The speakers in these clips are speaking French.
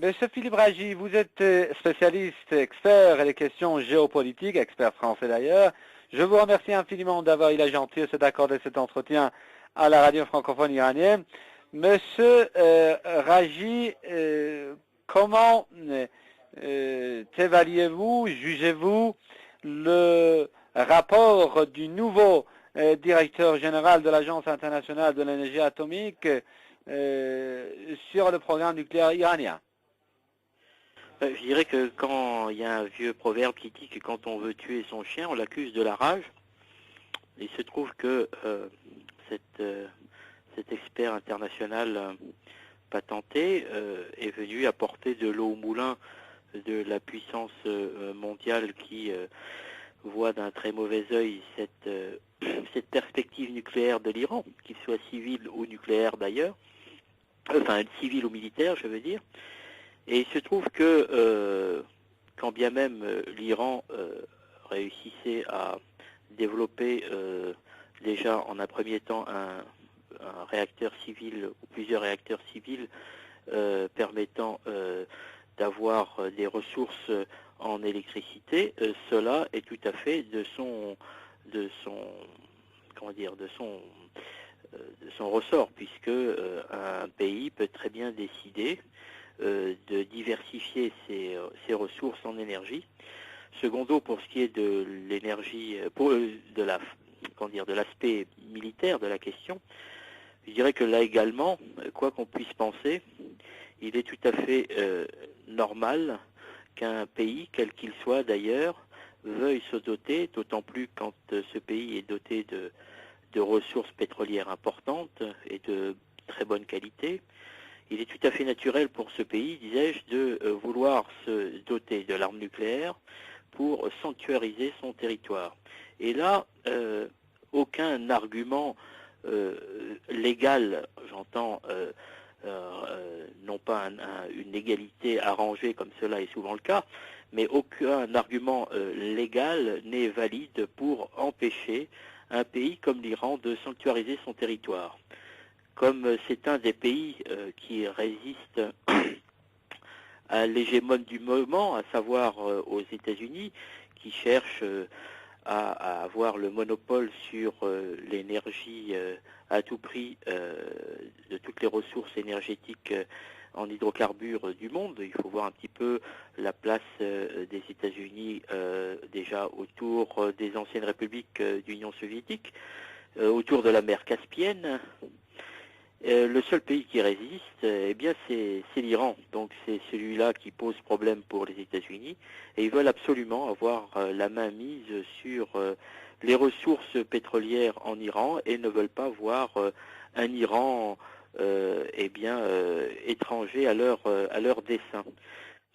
Monsieur Philippe Ragy, vous êtes spécialiste, expert et les questions géopolitiques, expert français d'ailleurs. Je vous remercie infiniment d'avoir eu la gentillesse d'accorder cet entretien à la radio francophone iranienne. Monsieur Ragy, comment évaluez-vous, jugez-vous le rapport du nouveau directeur général de l'Agence internationale de l'énergie atomique sur le programme nucléaire iranien? Je dirais que quand il y a un vieux proverbe qui dit que quand on veut tuer son chien, on l'accuse de la rage. Il se trouve que cet expert international patenté est venu apporter de l'eau au moulin de la puissance mondiale qui voit d'un très mauvais œil cette perspective nucléaire de l'Iran, qu'il soit civil ou nucléaire d'ailleurs, enfin civil ou militaire je veux dire. Et il se trouve que quand bien même l'Iran réussissait à développer déjà en un premier temps un réacteur civil ou plusieurs réacteurs civils permettant d'avoir des ressources en électricité, cela est tout à fait de son ressort, puisque un pays peut très bien décider de diversifier ses ressources en énergie. Secondo, pour ce qui est de l'énergie, de l'aspect militaire de la question, je dirais que là également, quoi qu'on puisse penser, il est tout à fait normal qu'un pays, quel qu'il soit d'ailleurs, veuille se doter, d'autant plus quand ce pays est doté de ressources pétrolières importantes et de très bonne qualité. Il est tout à fait naturel pour ce pays, disais-je, de vouloir se doter de l'arme nucléaire pour sanctuariser son territoire. Et là, aucun argument légal, j'entends, non pas une égalité arrangée comme cela est souvent le cas, mais aucun argument légal n'est valide pour empêcher un pays comme l'Iran de sanctuariser son territoire. Comme c'est un des pays qui résiste à l'hégémone du moment, à savoir aux États-Unis, qui cherchent à avoir le monopole sur l'énergie à tout prix de toutes les ressources énergétiques en hydrocarbures du monde. Il faut voir un petit peu la place des États-Unis déjà autour des anciennes républiques d'Union soviétique, autour de la mer Caspienne. Le seul pays qui résiste, eh bien, c'est l'Iran. Donc c'est celui-là qui pose problème pour les États-Unis. Et ils veulent absolument avoir la main mise sur les ressources pétrolières en Iran et ne veulent pas voir un Iran étranger à leur dessein.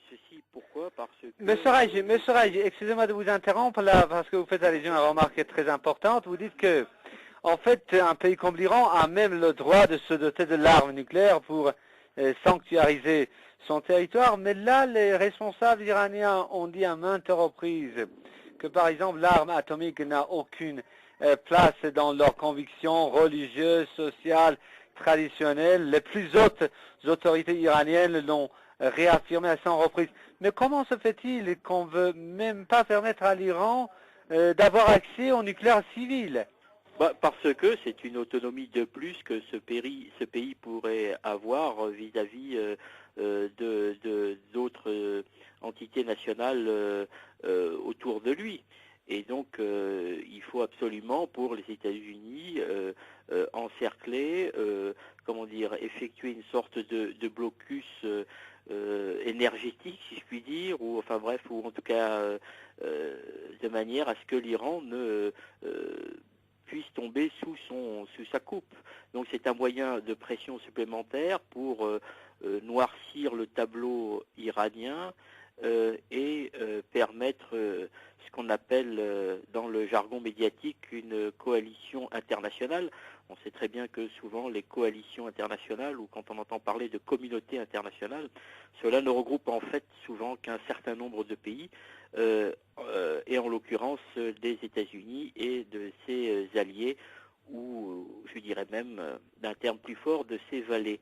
Ceci pourquoi? Parce que... Monsieur Ragy, excusez-moi de vous interrompre là, parce que vous faites allusion à une remarque très importante. Vous dites que en fait, un pays comme l'Iran a même le droit de se doter de l'arme nucléaire pour sanctuariser son territoire, mais là, les responsables iraniens ont dit à maintes reprises que, par exemple, l'arme atomique n'a aucune place dans leurs convictions religieuses, sociales, traditionnelles. Les plus hautes autorités iraniennes l'ont réaffirmé à 100 reprises. Mais comment se fait-il qu'on ne veut même pas permettre à l'Iran d'avoir accès au nucléaire civil? Parce que c'est une autonomie de plus que ce pays pourrait avoir vis-à-vis d'autres entités nationales autour de lui. Et donc, il faut absolument, pour les États-Unis, encercler, effectuer une sorte de blocus énergétique, si je puis dire, ou enfin bref, ou en tout cas de manière à ce que l'Iran ne puisse tomber sous sa coupe. Donc c'est un moyen de pression supplémentaire pour noircir le tableau iranien et permettre ce qu'on appelle dans le jargon médiatique une coalition internationale. On sait très bien que souvent les coalitions internationales, ou quand on entend parler de communauté internationale, cela ne regroupe en fait souvent qu'un certain nombre de pays, et en l'occurrence des États-Unis et de ses alliés, ou je dirais même d'un terme plus fort, de ses valets.